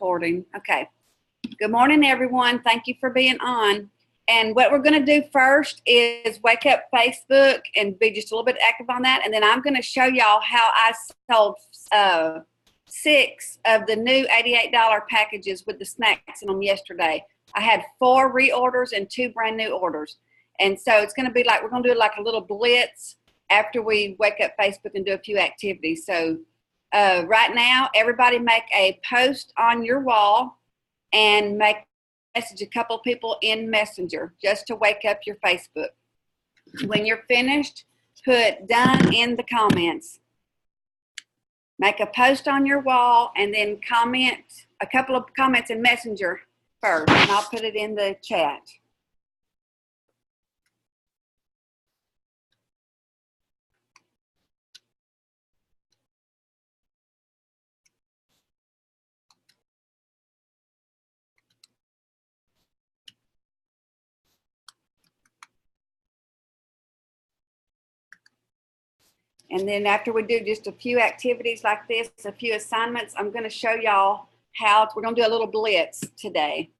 recording. Okay. Good morning, everyone. Thank you for being on. And what we're going to do first is wake up Facebook and be just a little bit active on that. And then I'm going to show y'all how I sold 6 of the new $88 packages with the snacks in them yesterday. I had 4 reorders and 2 brand new orders. And so it's going to be like, we're going to do like a little blitz after we wake up Facebook and do a few activities. So right now, everybody make a post on your wall and message a couple people in Messenger just to wake up your Facebook. When you're finished, put done in the comments. Make a post on your wall and then comment a couple of comments in Messenger first, and I'll put it in the chat. And then after we do just a few activities like this, a few assignments, I'm going to show y'all how we're going to do a little blitz today.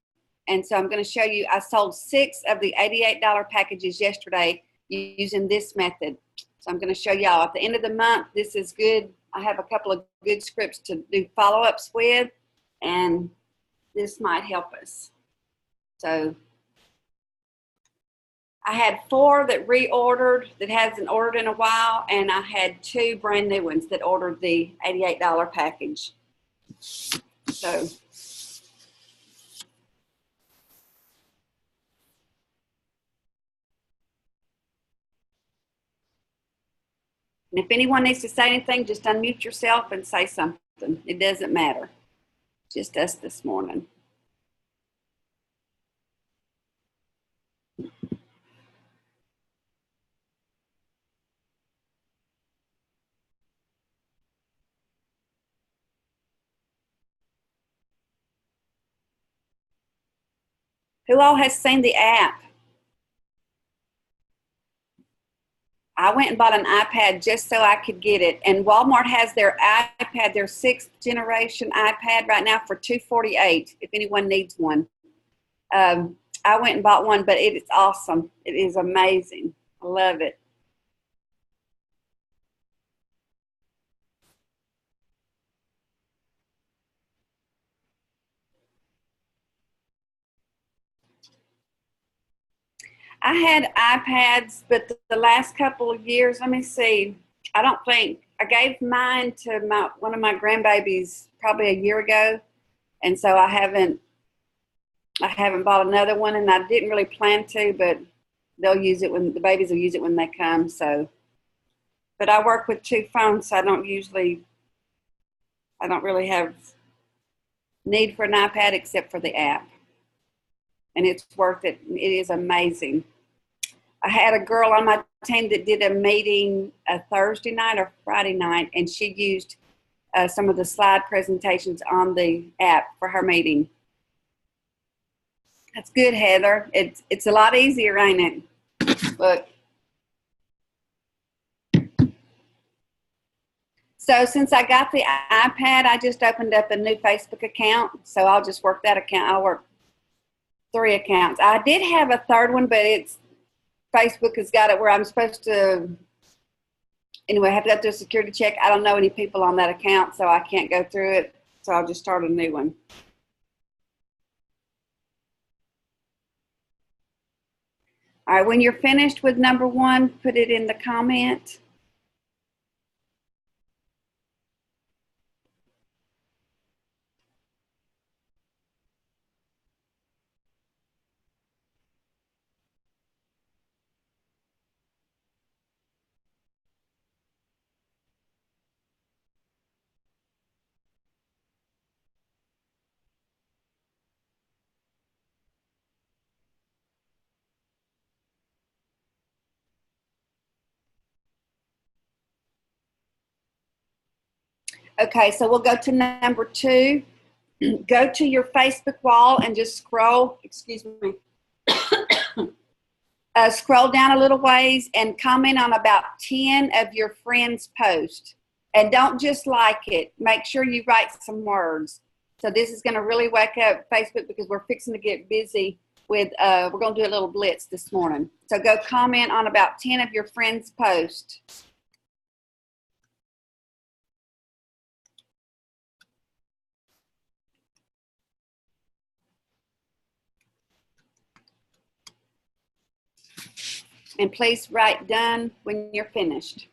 And so I'm going to show you, I sold 6 of the $88 packages yesterday using this method. So I'm going to show y'all at the end of the month, this is good. I have a couple of good scripts to do follow-ups with, and this might help us. So I had 4 that reordered that hasn't ordered in a while, and I had 2 brand new ones that ordered the $88 package. So and if anyone needs to say anything, just unmute yourself and say something. It doesn't matter. Just us this morning. Who all has seen the app? I went and bought an iPad just so I could get it. And Walmart has their iPad, their 6th generation iPad right now for $248 if anyone needs one. I went and bought one, but it is awesome. It is amazing. I love it. I had iPads, but the last couple of years, let me see, I don't think, I gave mine to one of my grandbabies probably a year ago, and so I haven't bought another one, and I didn't really plan to, but they'll use it when the babies will use it when they come. So, but I work with 2 phones, so I don't really have need for an iPad except for the app. And it's worth it. It is amazing. I had a girl on my team that did a meeting a Thursday night or Friday night, and she used some of the slide presentations on the app for her meeting. That's good, Heather. It's a lot easier, ain't it? Look. So since I got the iPad, I just opened up a new Facebook account. So I'll just work that account. I'll work 3 accounts. I did have a 3rd one, but Facebook has got it where I'm supposed to, anyway, I have to go through a security check. I don't know any people on that account, so I can't go through it. So I'll just start a new one. All right, when you're finished with number 1, put it in the comment. Okay, so we'll go to number 2. Go to your Facebook wall and just scroll, excuse me, scroll down a little ways and comment on about 10 of your friends' posts. And don't just like it. Make sure you write some words. So this is going to really wake up Facebook because we're fixing to get busy with, we're going to do a little blitz this morning. So go comment on about 10 of your friends' posts. And please write done when you're finished.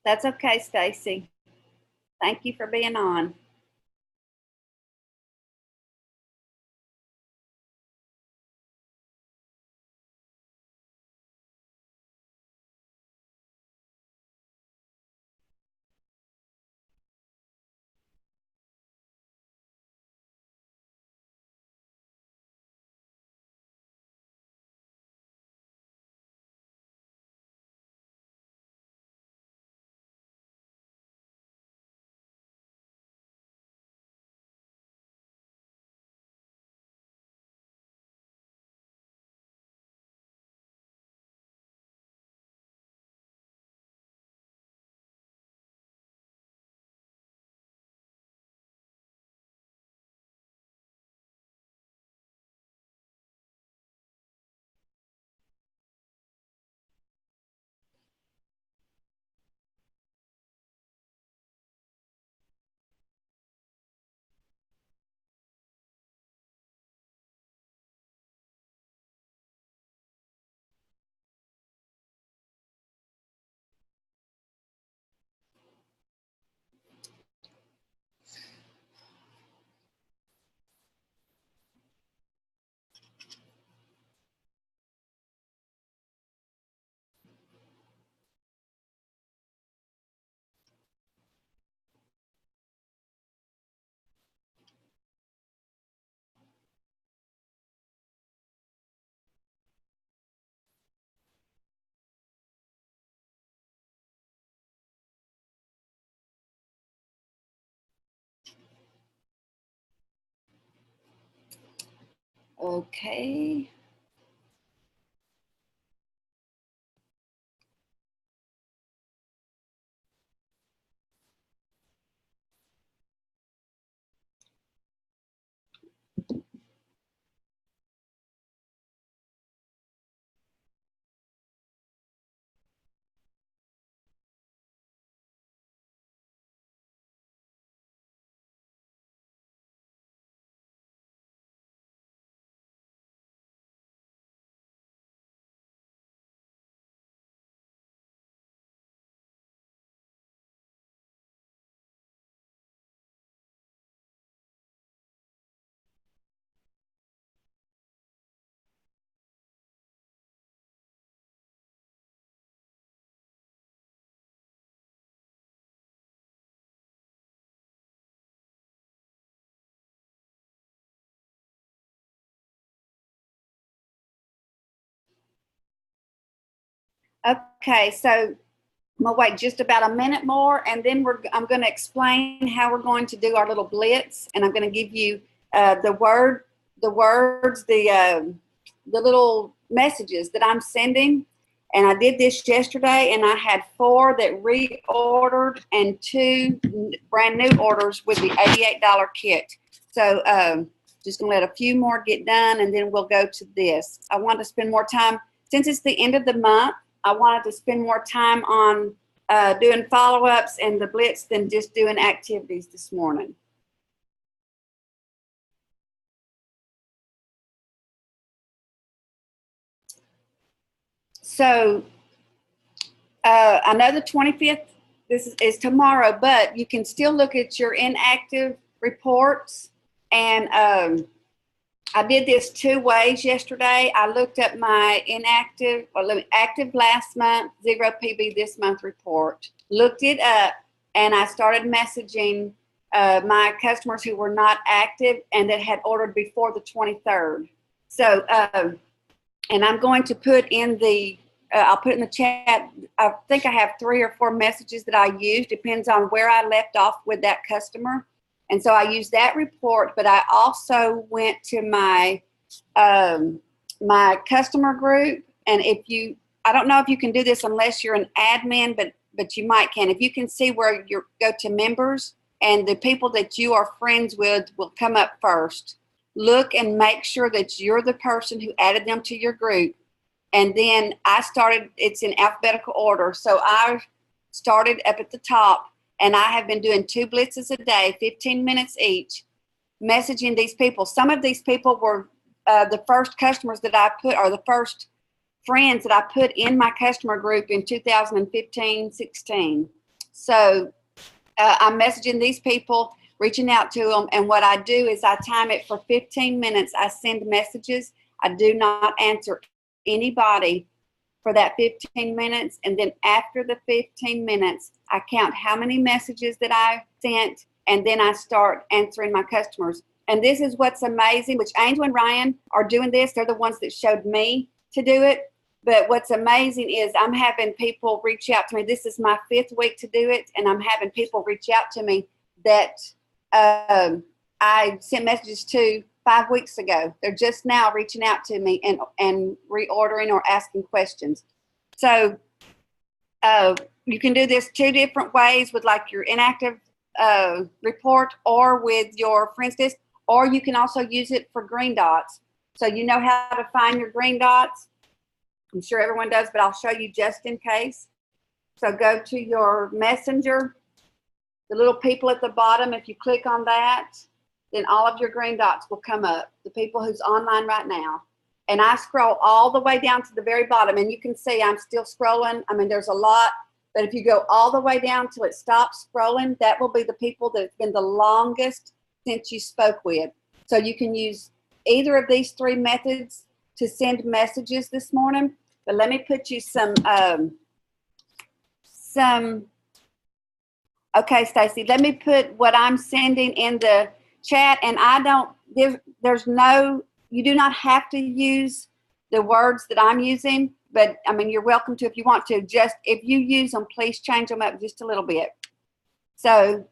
That's okay, Stacy. Thank you for being on. Okay. Okay, so I'm gonna wait just about a minute more, and then I'm going to explain how we're going to do our little blitz, and I'm going to give you the words, the little messages that I'm sending, And I did this yesterday, and I had 4 that reordered and 2 brand new orders with the $88 kit. So just gonna let a few more get done, and then we'll go to this. I want to spend more time, since it's the end of the month, I wanted to spend more time on doing follow-ups and the blitz than just doing activities this morning. So I know the 25th, this is tomorrow, but you can still look at your inactive reports. And I did this 2 ways yesterday. I looked up my inactive, or active last month, 0 PB this month report, looked it up, and I started messaging my customers who were not active and that had ordered before the 23rd. So, and I'm going to put in the, I'll put in the chat, I think I have 3 or 4 messages that I use, depends on where I left off with that customer. And so I used that report, but I also went to my, my customer group. And if you, I don't know if you can do this unless you're an admin, but you might can. If you can see where you go to members and the people that you are friends with will come up first. Look and make sure that you're the person who added them to your group. And then I started, it's in alphabetical order. So I started up at the top, and I have been doing 2 blitzes a day, 15 minutes each, messaging these people. Some of these people were the first customers that I put, or the first friends that I put in my customer group in 2015-16. So I'm messaging these people, reaching out to them, and what I do is I time it for 15 minutes. I send messages. I do not answer anybody for that 15 minutes, and then after the 15 minutes, I count how many messages that I sent, and then I start answering my customers. And this is what's amazing, which Angel and Ryan are doing this. They're the ones that showed me to do it. But what's amazing is I'm having people reach out to me. This is my 5th week to do it, and I'm having people reach out to me that I sent messages to 5 weeks ago. They're just now reaching out to me and reordering or asking questions. So you can do this 2 different ways with like your inactive report or with your friends list, or you can also use it for green dots. So you know how to find your green dots. I'm sure everyone does, but I'll show you just in case. So go to your messenger, the little people at the bottom. If you click on that, then all of your green dots will come up, the people who's online right now. And I scroll all the way down to the very bottom, and you can see I'm still scrolling. I mean, there's a lot, but if you go all the way down till it stops scrolling, that will be the people that have been the longest since you spoke with. So you can use either of these 3 methods to send messages this morning. But let me put you some okay, Stacy, let me put what I'm sending in the chat. And I don't, there's no, you do not have to use the words that I'm using, but I mean, you're welcome to if you want to. Just if you use them, please change them up just a little bit. So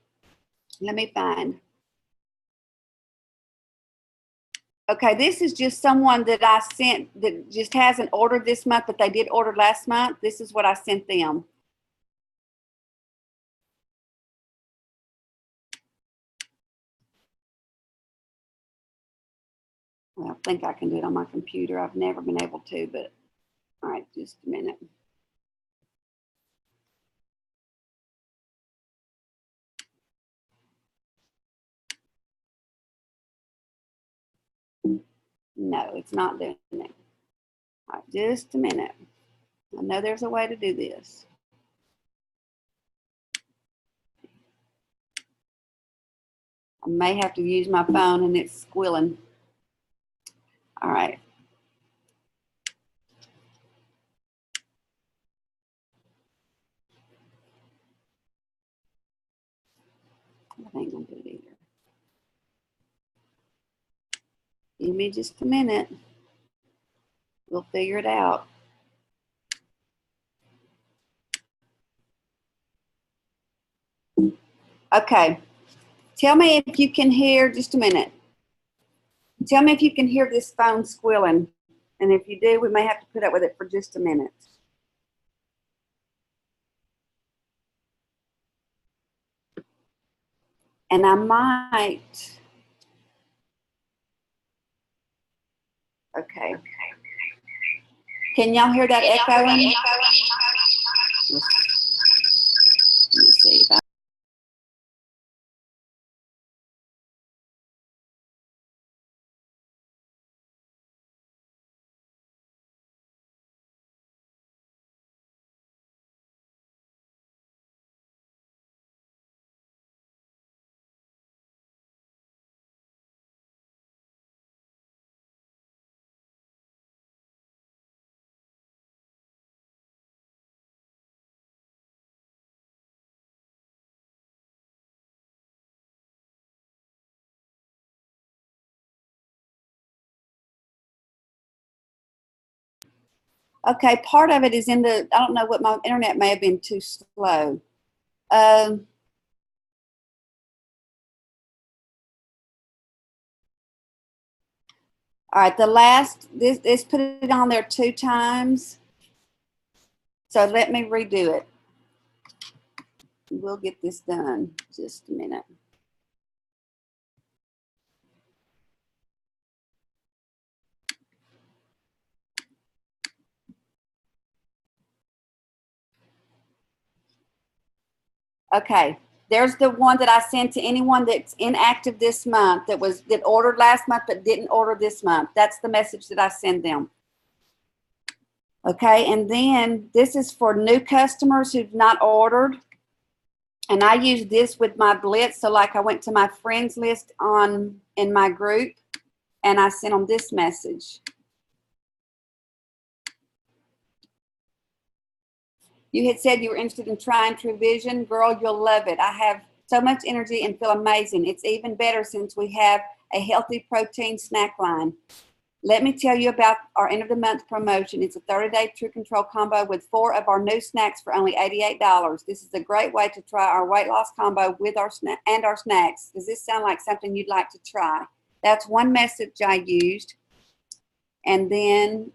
let me find. Okay, this is just someone that I sent that just hasn't ordered this month, but they did order last month. This is what I sent them. Well, I think I can do it on my computer. I've never been able to, but all right, just a minute. No, it's not doing it. All right, just a minute. I know there's a way to do this. I may have to use my phone and it's squilling. All right. I ain't gonna do it either. Give me just a minute. We'll figure it out. Okay. Tell me if you can hear, just a minute. Tell me if you can hear this phone squilling. And if you do, we may have to put up with it for just a minute. And I might, okay. Can y'all hear that echoing? Let me see if I, okay, part of it is in the, I don't know what, my internet may have been too slow. All right, the last, this put it on there 2 times. So let me redo it. We'll get this done. Just a minute. Okay, there's the one that I sent to anyone that's inactive this month, that ordered last month but didn't order this month. That's the message that I send them. Okay, and then this is for new customers who've not ordered. And I use this with my Blitz. So like I went to my friends list in my group and I sent them this message. You had said you were interested in trying TrueVision. Girl, you'll love it. I have so much energy and feel amazing. It's even better since we have a healthy protein snack line. Let me tell you about our end of the month promotion. It's a 30-day True Control combo with 4 of our new snacks for only $88. This is a great way to try our weight loss combo with our snacks. Does this sound like something you'd like to try? That's one message I used. And then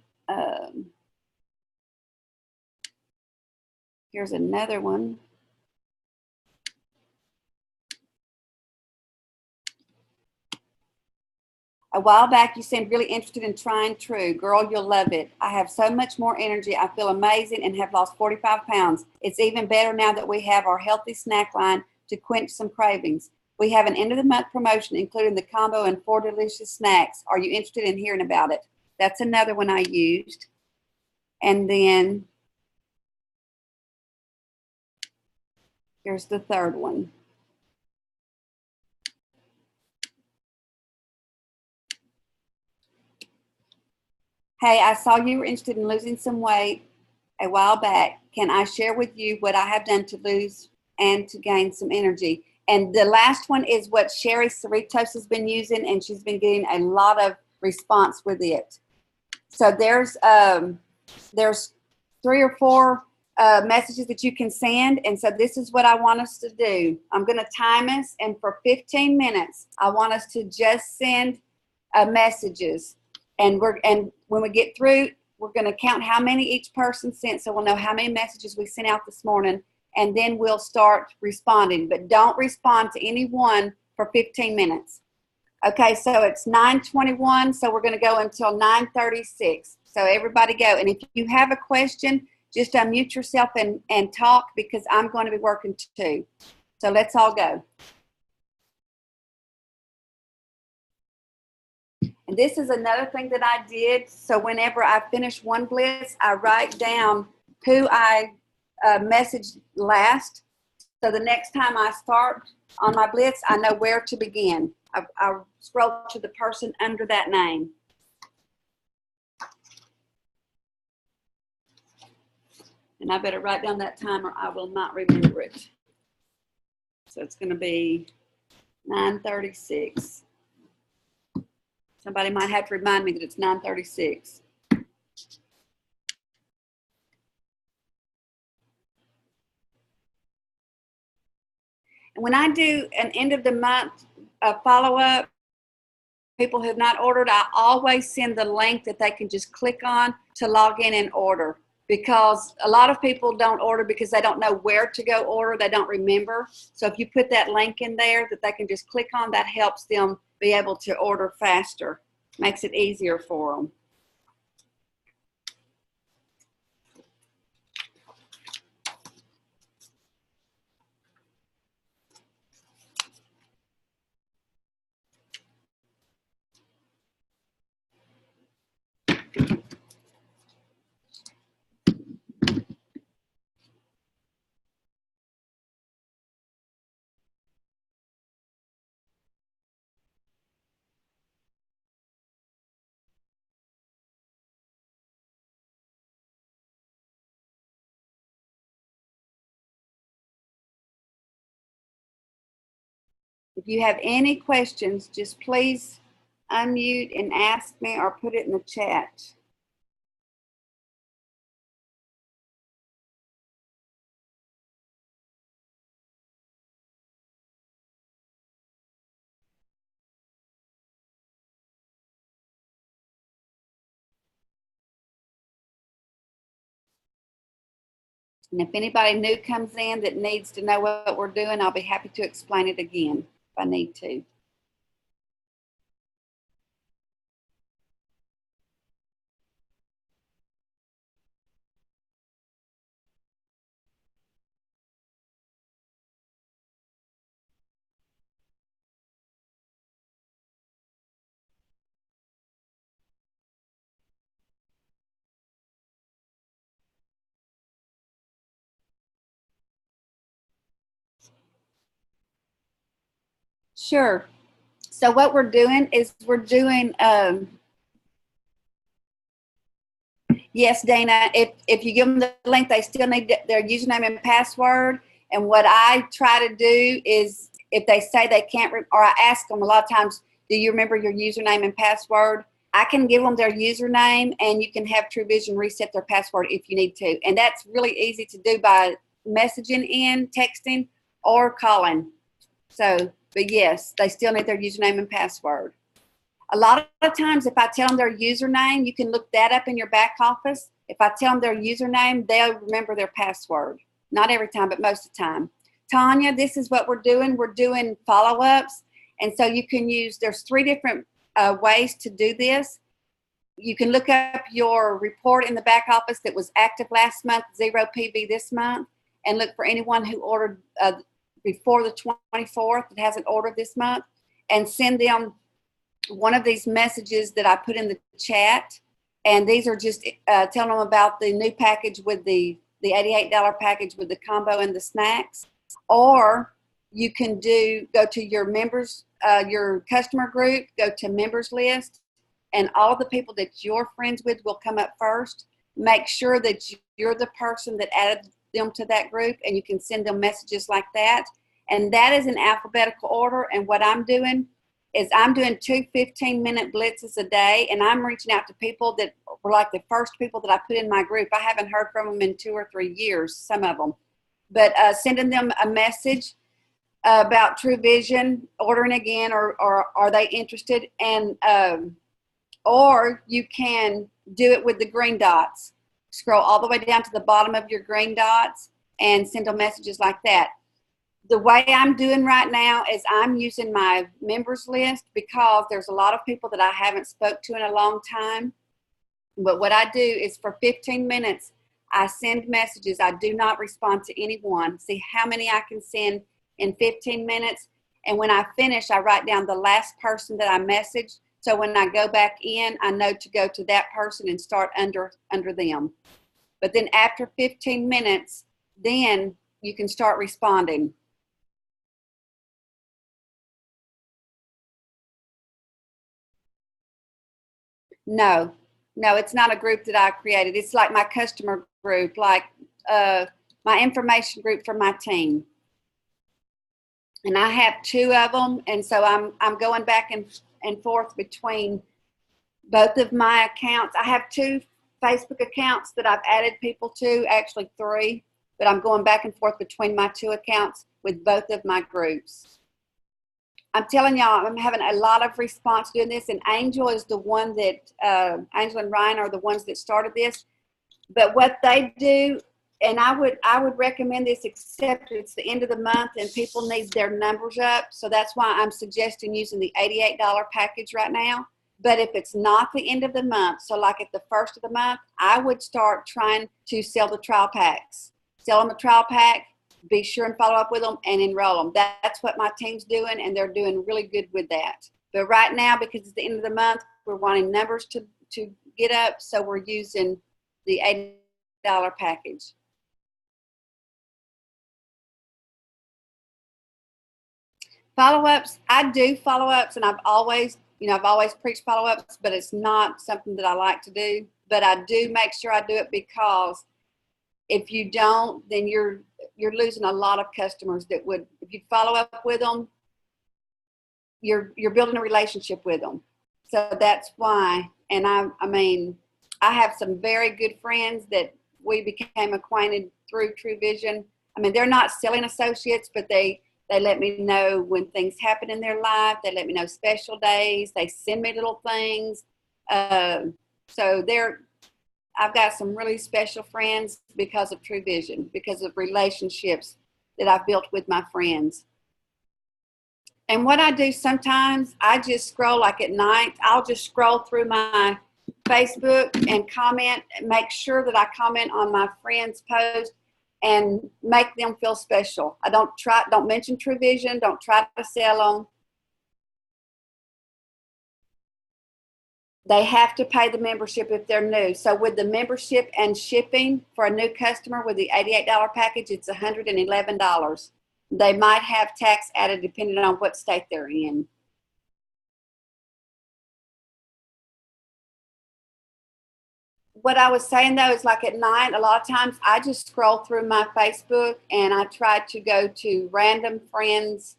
here's another one. A while back, you seemed really interested in trying True. Girl, you'll love it. I have so much more energy. I feel amazing and have lost 45 pounds. It's even better now that we have our healthy snack line to quench some cravings. We have an end of the month promotion, including the combo and 4 delicious snacks. Are you interested in hearing about it? That's another one I used. And then here's the third one. Hey, I saw you were interested in losing some weight a while back. Can I share with you what I have done to lose and to gain some energy? And the last one is what Sherry Cerritos has been using, and she's been getting a lot of response with it. So there's 3 or 4 messages that you can send, and so this is what I want us to do. I'm going to time us, and for 15 minutes, I want us to just send messages. And when we get through, we're going to count how many each person sent, so we'll know how many messages we sent out this morning, and then we'll start responding. But don't respond to anyone for 15 minutes. Okay, so it's 9:21, so we're going to go until 9:36. So everybody go. And if you have a question, just unmute yourself and talk, because I'm going to be working too. So let's all go. And this is another thing that I did. So whenever I finish one blitz, I write down who I messaged last. So the next time I start on my blitz, I know where to begin. I scroll to the person under that name. And I better write down that time or I will not remember it. So it's going to be 9:36. Somebody might have to remind me that it's 9:36. And when I do an end of the month follow-up, people who have not ordered, I always send the link that they can just click on to log in and order. because a lot of people don't order because they don't know where to go order. They don't remember. So if you put that link in there that they can just click on, that helps them be able to order faster. Makes it easier for them. If you have any questions, just please unmute and ask me or put it in the chat. And if anybody new comes in that needs to know what we're doing, I'll be happy to explain it again if I need to. Sure. So what we're doing is we're doing, yes, Dana, if you give them the link, they still need their username and password. And what I try to do is if they say they can't, or I ask them a lot of times, do you remember your username and password? I can give them their username and you can have TrueVision reset their password if you need to. And that's really easy to do by messaging in, texting, or calling. So, but yes, they still need their username and password. A lot of times if I tell them their username, you can look that up in your back office. If I tell them their username, they'll remember their password. Not every time, but most of the time. Tanya, this is what we're doing. We're doing follow-ups. And so you can use, there's 3 different ways to do this. You can look up your report in the back office that was active last month, 0 PV this month, and look for anyone who ordered before the 24th that hasn't ordered this month, and send them one of these messages that I put in the chat. And these are just telling them about the new package with the $88 package with the combo and the snacks. Or you can go to your members, your customer group, go to members list, and all the people that you're friends with will come up first. Make sure that you're the person that added them to that group, and you can send them messages like that. And that is in alphabetical order. And what I'm doing is I'm doing 2 15-minute blitzes a day, and I'm reaching out to people that were like the first people that I put in my group. I haven't heard from them in 2 or 3 years, some of them. But sending them a message about TrueVision, ordering again, or are they interested? And or you can do it with the green dots. Scroll all the way down to the bottom of your green dots and send them messages like that. The way I'm doing right now is I'm using my members list because there's a lot of people that I haven't spoke to in a long time. But what I do is for 15 minutes, I send messages. I do not respond to anyone. See how many I can send in 15 minutes. And when I finish, I write down the last person that I messaged. So when I go back in, I know to go to that person and start under them. But then after 15 minutes, then you can start responding. No, it's not a group that I created. It's like my customer group, like my information group for my team. And I have 2 of them, and so I'm going back and forth between both of my accounts. I have 2 Facebook accounts that I've added people to, actually 3, but I'm going back and forth between my 2 accounts with both of my groups. I'm telling y'all, I'm having a lot of response doing this, and Angel is the one that, Angel and Ryan are the ones that started this. But what they do, and I would recommend this, except it's the end of the month and people need their numbers up. So that's why I'm suggesting using the $88 package right now. But if it's not the end of the month, so like at the first of the month, I would start trying to sell the trial packs. Sell them a trial pack, be sure and follow up with them and enroll them. That's what my team's doing, and they're doing really good with that. But right now, because it's the end of the month, we're wanting numbers to get up, so we're using the $80 package. Follow-ups, I do follow-ups, and I've always preached follow-ups, but it's not something that I like to do. But I do make sure I do it, because if you don't, then you're losing a lot of customers that would, if you follow up with them, you're building a relationship with them. So that's why. And I mean, I have some very good friends that we became acquainted through TrueVision. I mean, they're not selling associates, but they let me know when things happen in their life. They let me know special days. They send me little things. So I've got some really special friends because of TrueVision, because of relationships that I've built with my friends. And what I do sometimes, I just scroll, like at night, I'll just scroll through my Facebook and comment, make sure that I comment on my friends' post and make them feel special. I don't mention TrueVision, don't try to sell them. They have to pay the membership if they're new. So with the membership and shipping for a new customer with the $88 package, it's $111. They might have tax added depending on what state they're in. What I was saying though is, like at night, a lot of times I just scroll through my Facebook and I try to go to random friends'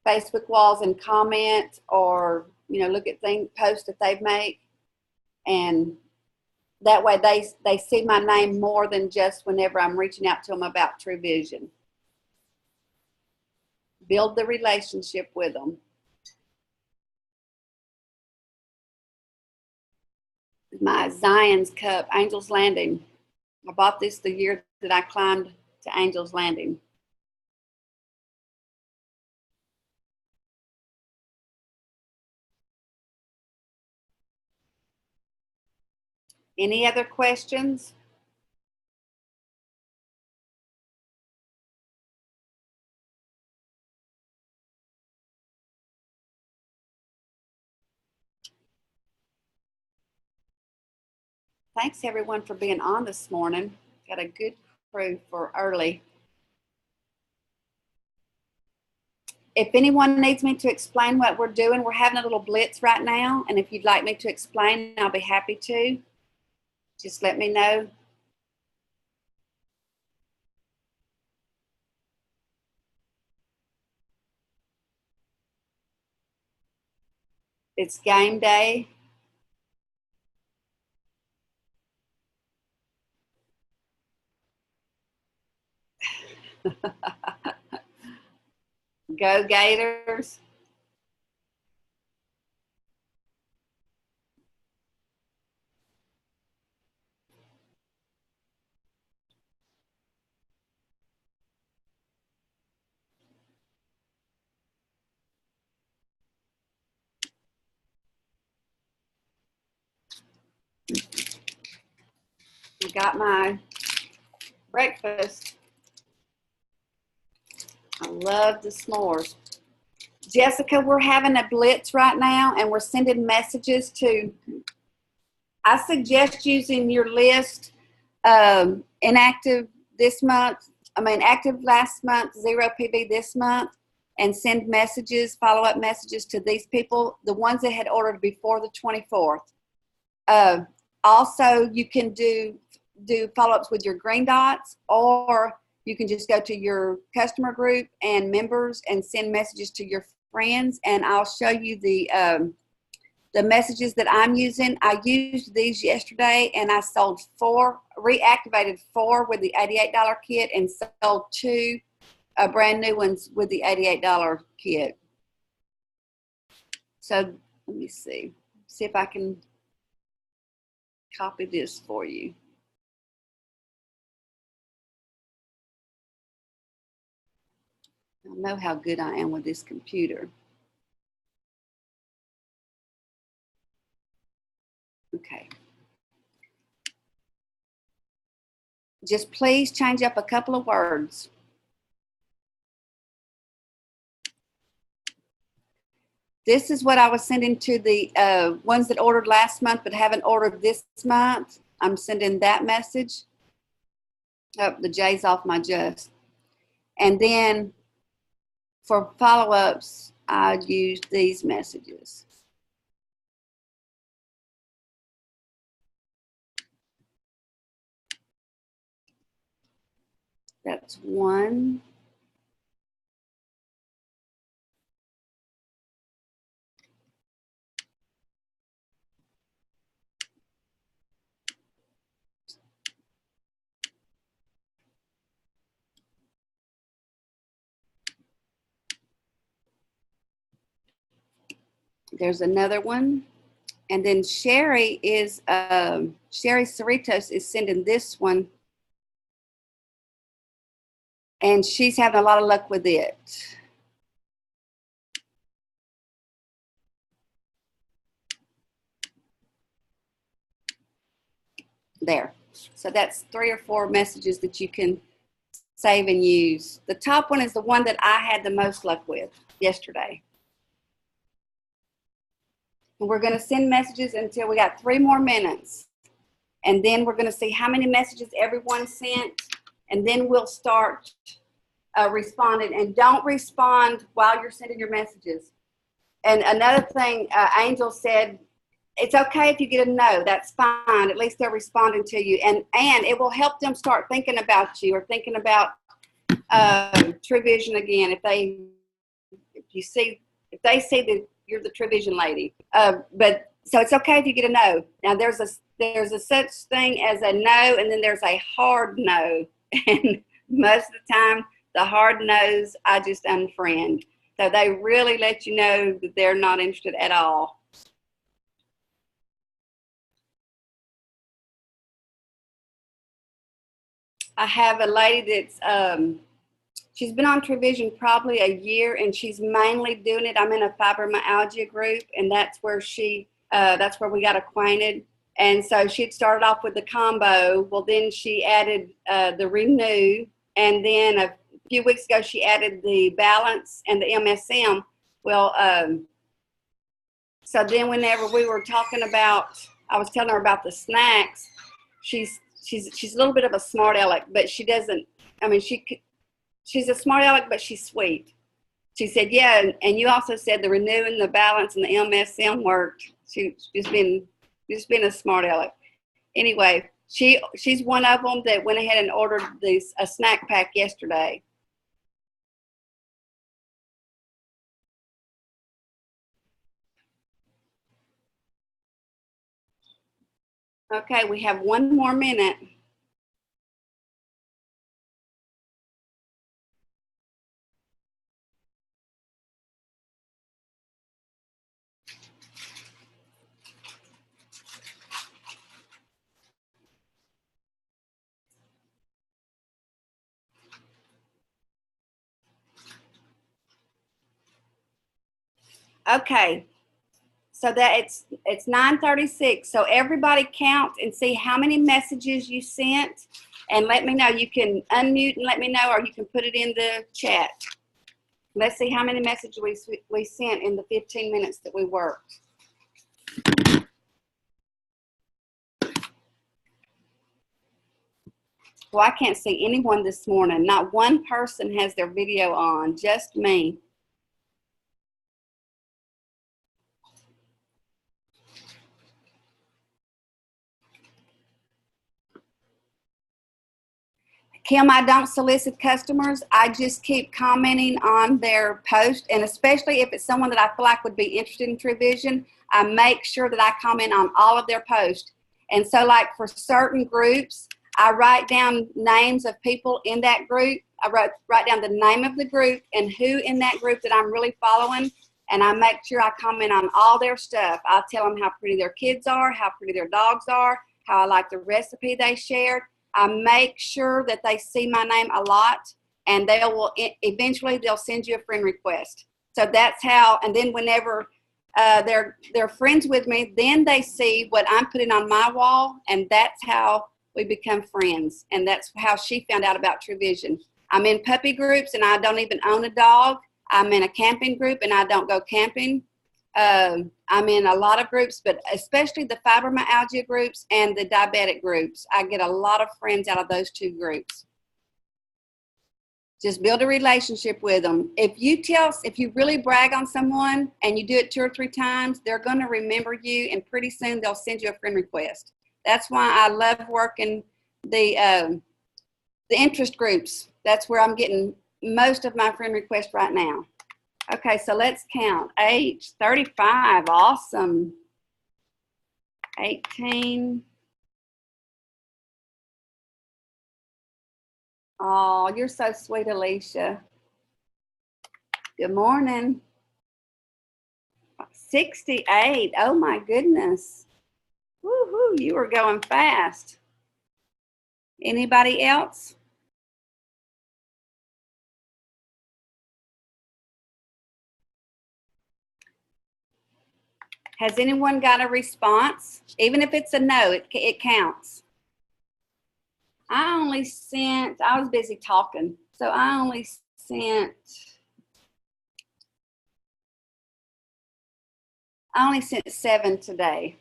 Facebook walls and comment, or look at posts that they've made, and that way they see my name more than just whenever I'm reaching out to them about TrueVision. Build the relationship with them. My Zion's Cup, Angel's Landing. I bought this the year that I climbed to Angel's Landing. Any other questions? Thanks everyone for being on this morning. Got a good crew for early. If anyone needs me to explain what we're doing, we're having a little blitz right now. And if you'd like me to explain, I'll be happy to. Just let me know. It's game day. Go Gators. I got my breakfast. I love the s'mores. Jessica, we're having a blitz right now, and we're sending messages to, I suggest using your list, inactive this month, active last month, 0 PV this month, and send messages, follow-up messages to these people, the ones that had ordered before the 24th. Also, you can do follow-ups with your green dots, or you can just go to your customer group and members and send messages to your friends, and I'll show you the messages that I'm using. I used these yesterday, and I sold reactivated 4 with the $88 kit, and sold 2 brand new ones with the $88 kit. So let me see if I can copy this for you. I know how good I am with this computer. Okay. Just please change up a couple of words. This is what I was sending to the ones that ordered last month but haven't ordered this month. I'm sending that message. Oh, the J's off my just. And then for follow-ups, I use these messages. That's one. There's another one. And then Sherry Cerritos is sending this one. And she's having a lot of luck with it. There. So that's 3 or 4 messages that you can save and use. The top one is the one that I had the most luck with yesterday. And we're going to send messages until we got 3 more minutes. And then we're going to see how many messages everyone sent. And then we'll start responding. And don't respond while you're sending your messages. And another thing, Angel said, it's okay if you get a no. That's fine. At least they're responding to you. And it will help them start thinking about you or thinking about TrueVision again. If they see that you're the TrueVision lady. But so it's okay if you get a no. Now there's a such thing as a no, and then there's a hard no. And most of the time, the hard no's I just unfriend. So they really let you know that they're not interested at all. I have a lady that's she's been on TrueVision probably a year, and she's mainly doing it. I'm in a fibromyalgia group, and that's where that's where we got acquainted. And so she had started off with the combo. Well, then she added the Renew, and then a few weeks ago she added the Balance and the MSM. Well, so then whenever we were talking about, I was telling her about the snacks. She's a little bit of a smart aleck, but she doesn't. I mean, she's a smart aleck, but she's sweet. She said, yeah, and you also said the Renew and the Balance and the MSM worked. She's just been a smart aleck. Anyway, she's one of them that went ahead and ordered a snack pack yesterday. Okay, we have 1 more minute. Okay, so that it's 9:36. So everybody count and see how many messages you sent, and let me know. You can unmute and let me know, or you can put it in the chat. Let's see how many messages we sent in the 15 minutes that we worked. Well, I can't see anyone this morning. Not one person has their video on, just me. Kim, I don't solicit customers. I just keep commenting on their post, and especially if it's someone that I feel like would be interested in TrueVision, I make sure that I comment on all of their posts. And so like for certain groups, I write down names of people in that group. I write down the name of the group and who in that group that I'm really following, and I make sure I comment on all their stuff. I'll tell them how pretty their kids are, how pretty their dogs are, how I like the recipe they shared. I make sure that they see my name a lot. and eventually they'll send you a friend request. So that's how, and then whenever they're friends with me, then they see what I'm putting on my wall, and that's how we become friends. And that's how she found out about True Vision. I'm in puppy groups, and I don't even own a dog. I'm in a camping group, and I don't go camping. I'm in a lot of groups, but especially the fibromyalgia groups and the diabetic groups. I get a lot of friends out of those two groups. Just build a relationship with them. If you really brag on someone and you do it 2 or 3 times, they're going to remember you, and pretty soon they'll send you a friend request. That's why I love working the interest groups. That's where I'm getting most of my friend requests right now. Okay, so let's count. Age 35, awesome. 18. Oh, you're so sweet, Alicia. Good morning. 68. Oh my goodness. Woohoo, you were going fast. Anybody else? Has anyone got a response? Even if it's a no, it counts. I was busy talking, so I only sent 7 today.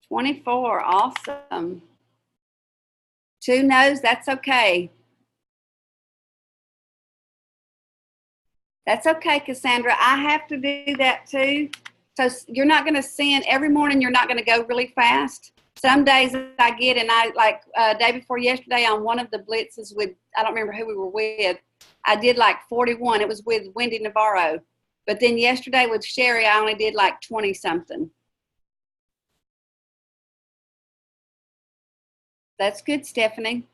24, awesome. 2 no's, that's okay. That's okay, Cassandra. I have to do that too. So you're not going to send every morning. You're not going to go really fast. Some days I get, and I like day before yesterday on one of the blitzes with, I don't remember who we were with. I did like 41. It was with Wendy Navarro. But then yesterday with Sherry, I only did like 20 something. That's good, Stephanie.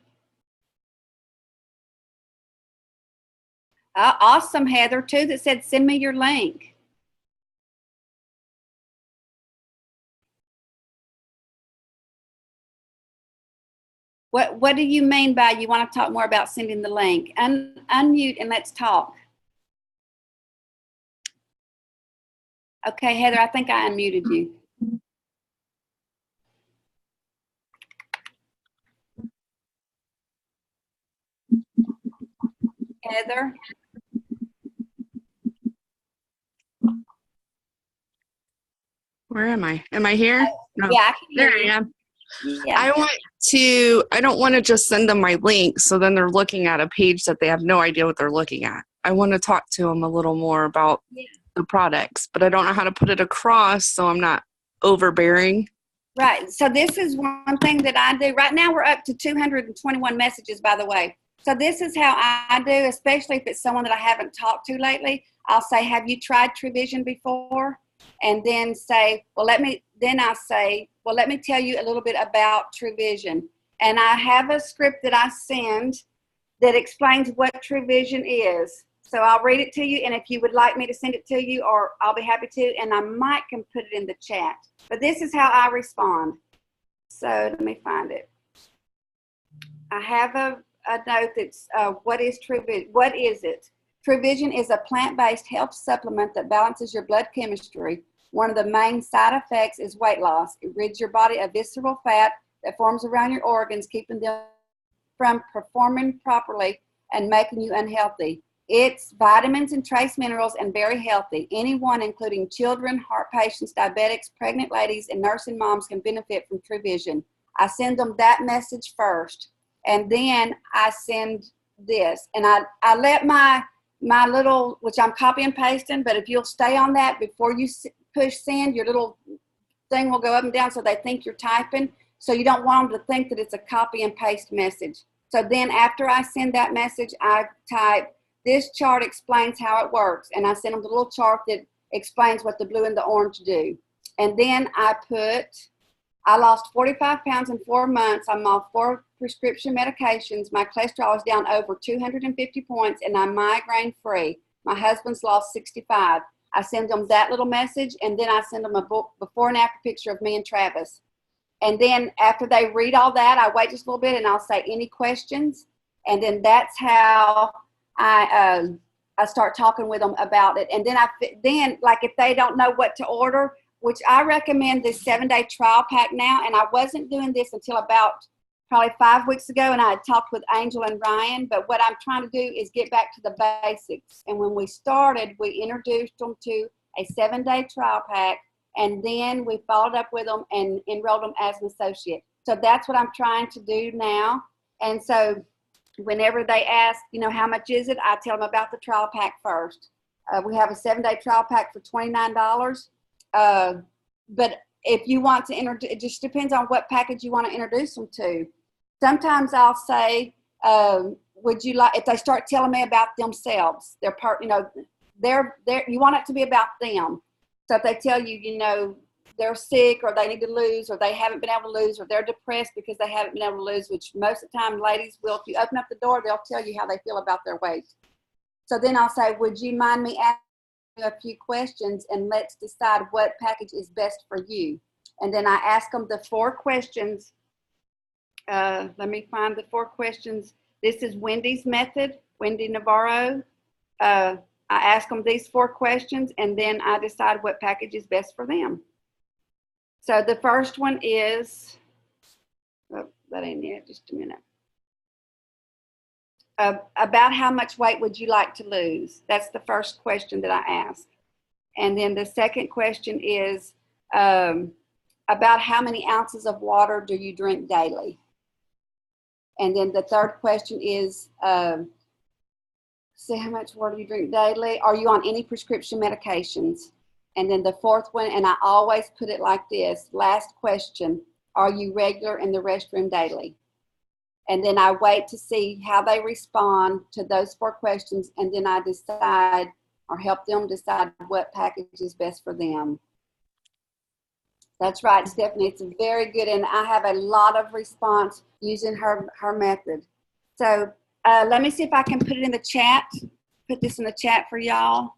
Awesome, Heather, too, that said, send me your link. What do you mean by you want to talk more about sending the link? Unmute and let's talk. Okay, Heather, I think I unmuted you. Heather? Where am I? Am I here? No. Yeah, I can hear there you. I am. Yeah. I don't want to just send them my link so then they're looking at a page that they have no idea what they're looking at. I want to talk to them a little more about the products, but I don't know how to put it across so I'm not overbearing. Right. So this is one thing that I do. Right now we're up to 221 messages, by the way. So this is how I do, especially if it's someone that I haven't talked to lately. I'll say, have you tried True Vision before? And then say, well, let me tell you a little bit about True Vision. And I have a script that I send that explains what True Vision is. So I'll read it to you, and if you would like me to send it to you, or I'll be happy to, and I might can put it in the chat. But this is how I respond. So let me find it. I have a note that's what is True Vision? What is it? True Vision is a plant-based health supplement that balances your blood chemistry. One of the main side effects is weight loss. It rids your body of visceral fat that forms around your organs, keeping them from performing properly and making you unhealthy. It's vitamins and trace minerals and very healthy. Anyone, including children, heart patients, diabetics, pregnant ladies, and nursing moms can benefit from True Vision. I send them that message first, and then I send this. And I let my little, which I'm copy and pasting, but if you'll stay on that before you push send, your little thing will go up and down so they think you're typing. So you don't want them to think that it's a copy and paste message. So then after I send that message, I type, this chart explains how it works. And I send them the little chart that explains what the blue and the orange do. And then I lost 45 pounds in 4 months. I'm off 4 prescription medications. My cholesterol is down over 250 points, and I'm migraine free. My husband's lost 65. I send them that little message, and then I send them a before and after picture of me and Travis. And then after they read all that, I wait just a little bit, and I'll say, any questions? And then that's how I start talking with them about it. And then like if they don't know what to order, which I recommend this 7-day trial pack now. And I wasn't doing this until about probably 5 weeks ago, and I had talked with Angel and Ryan. But what I'm trying to do is get back to the basics. And when we started, we introduced them to a 7-day trial pack, and then we followed up with them and enrolled them as an associate. So that's what I'm trying to do now. And so whenever they ask, how much is it, I tell them about the trial pack first. We have a 7-day trial pack for $29. But if you want to introduce, it just depends on what package you want to introduce them to. Sometimes I'll say, would you like, if they start telling me about themselves, their part, you want it to be about them. So if they tell you, they're sick, or they need to lose, or they haven't been able to lose, or they're depressed because they haven't been able to lose, which most of the time ladies will, if you open up the door, they'll tell you how they feel about their weight. So then I'll say, would you mind me asking you a few questions, and let's decide what package is best for you. And then I ask them the 4 questions. Let me find the 4 questions. This is Wendy's method, Wendy Navarro. I ask them these 4 questions, and then I decide what package is best for them. So the first one is, that ain't it, just a minute. About how much weight would you like to lose? That's the first question that I ask. And then the second question is, about how many ounces of water do you drink daily? And then the third question is, see how much water you drink daily. Are you on any prescription medications? And then the fourth one, and I always put it like this, last question, are you regular in the restroom daily? And then I wait to see how they respond to those 4 questions, and then I decide, or help them decide, what package is best for them. That's right, Stephanie, it's very good, and I have a lot of response using her method. So let me see if I can put it in the chat, put this in the chat for y'all.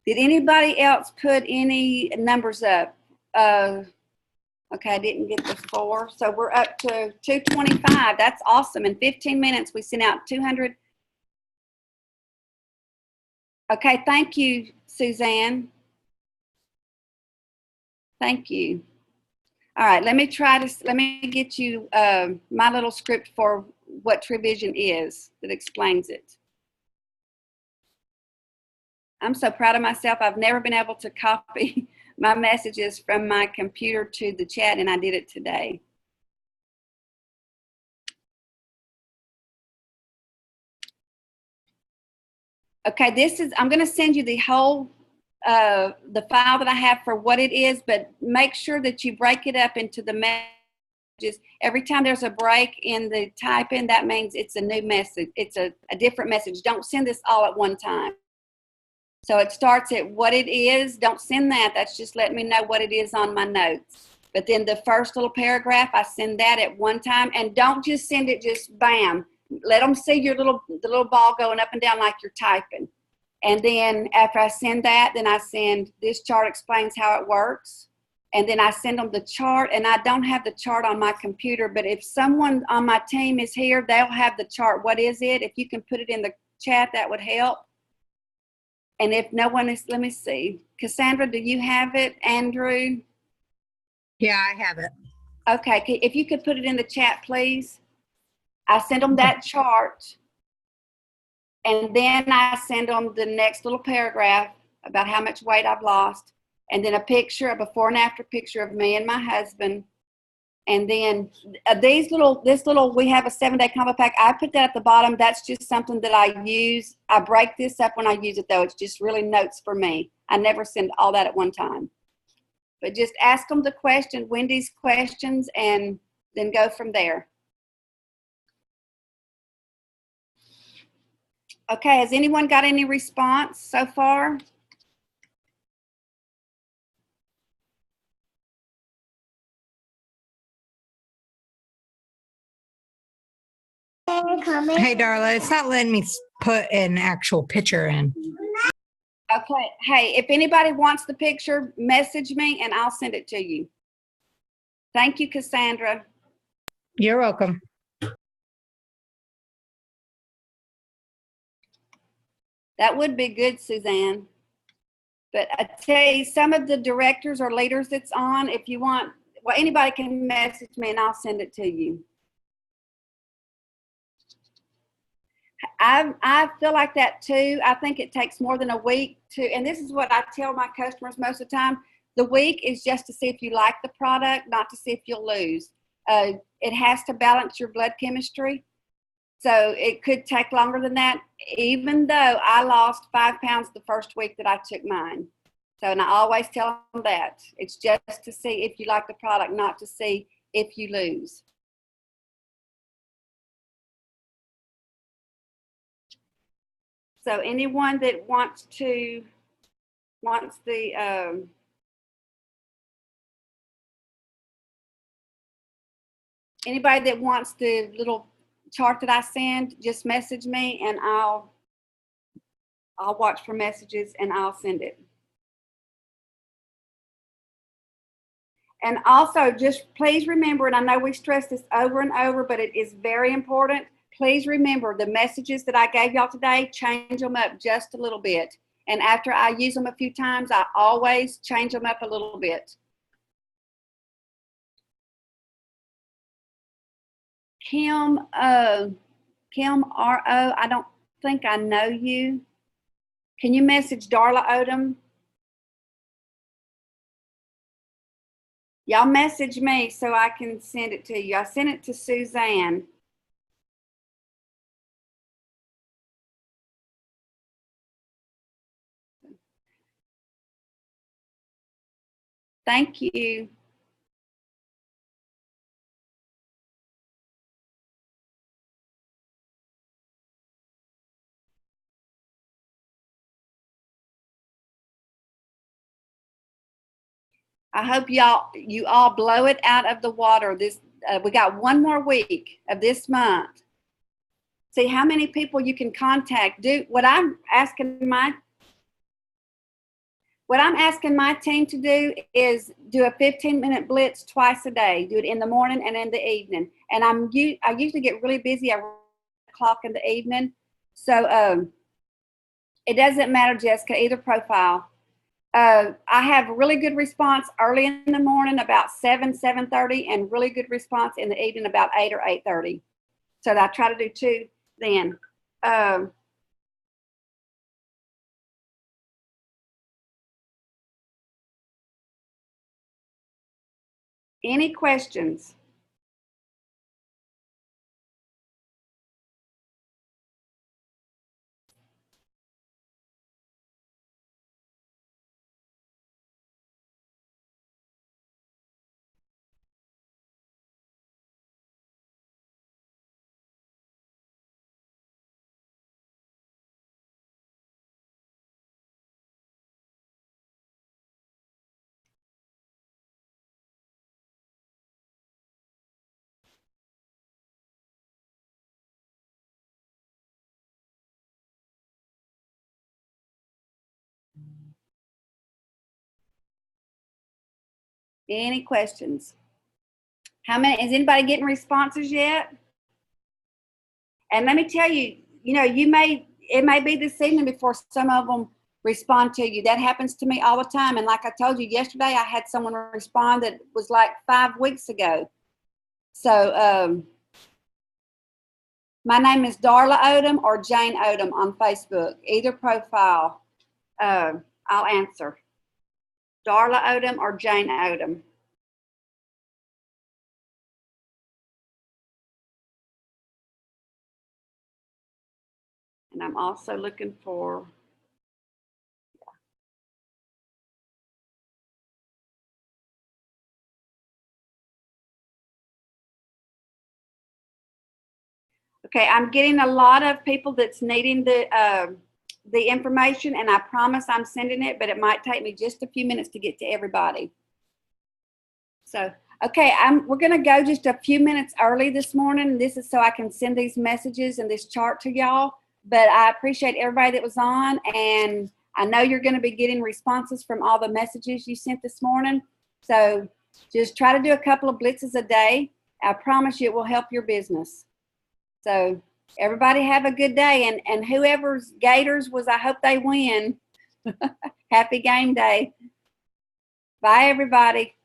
Did anybody else put any numbers up? Okay, I didn't get the 4. So we're up to 225. That's awesome. In 15 minutes, we sent out 200. Okay, thank you, Suzanne. Thank you. All right, let me get you my little script for what TrueVision is that explains it. I'm so proud of myself. I've never been able to copy my messages from my computer to the chat, and I did it today. Okay, I'm going to send you the whole, the file that I have for what it is, but make sure that you break it up into the messages. Every time there's a break in the typing, that means it's a new message. It's a different message. Don't send this all at one time. So it starts at what it is. Don't send that. That's just letting me know what it is on my notes. But then the first little paragraph, I send that at one time. And don't just send it just bam. Let them see the little ball going up and down like you're typing. And then after I send that, then I send this chart explains how it works. And then I send them the chart. And I don't have the chart on my computer. But if someone on my team is here, they'll have the chart. What is it? If you can put it in the chat, that would help. And if no one is, let me see. Cassandra, do you have it? Andrew? Yeah, I have it. Okay, if you could put it in the chat, please. I send them that chart. And then I send them the next little paragraph about how much weight I've lost. And then a picture, a before and after picture of me and my husband. And then we have a 7-day combo pack. I put that at the bottom. That's just something that I use. I break this up when I use it, though. It's just really notes for me. I never send all that at one time. But just ask them the question, Wendy's questions, and then go from there. Okay, has anyone got any response so far? Hey, Darla, it's not letting me put an actual picture in. Okay. Hey, if anybody wants the picture, message me and I'll send it to you. Thank you, Cassandra. You're welcome. That would be good, Suzanne. But I tell you, some of the directors or leaders that's on, if you want, well, anybody can message me and I'll send it to you. I feel like that too. I think it takes more than a week to, and this is what I tell my customers most of the time. The week is just to see if you like the product, not to see if you'll lose. It has to balance your blood chemistry. So it could take longer than that, even though I lost 5 pounds the first week that I took mine. So, and I always tell them that. It's just to see if you like the product, not to see if you lose. So anyone that wants the, anybody that wants the little chart that I send, just message me and I'll watch for messages and I'll send it. And also just please remember, and I know we stress this over and over, but it is very important. Please remember the messages that I gave y'all today, change them up just a little bit. And after I use them a few times, I always change them up a little bit. Kim R.O., I don't think I know you. Can you message Darla Odom? Y'all message me so I can send it to you. I sent it to Suzanne. Thank you. I hope you all blow it out of the water. We got 1 more week of this month. See how many people you can contact. Do what I'm asking my team to do is do a 15-minute blitz twice a day. Do it in the morning and in the evening. And I usually get really busy around o'clock in the evening. So it doesn't matter, Jessica, either profile. I have really good response early in the morning about 7:30, and really good response in the evening about 8 or 8:30. So I try to do 2 then. Any questions? Any questions? How many, is anybody getting responses yet? And let me tell you, it may be this evening before some of them respond to you. That happens to me all the time. And like I told you yesterday, I had someone respond that was like 5 weeks ago. So my name is Darla Odom or Jane Odom on Facebook. Either profile, I'll answer. Darla Odom or Jane Odom. And I'm also looking for, okay, I'm getting a lot of people that's needing the information, and I promise I'm sending it, but it might take me just a few minutes to get to everybody. So, okay, we're gonna go just a few minutes early this morning. This is so I can send these messages and this chart to y'all, but I appreciate everybody that was on, and I know you're gonna be getting responses from all the messages you sent this morning. So just try to do a couple of blitzes a day. I promise you it will help your business. So Everybody have a good day, and whoever's Gators was, I hope they win. Happy game day. Bye, everybody.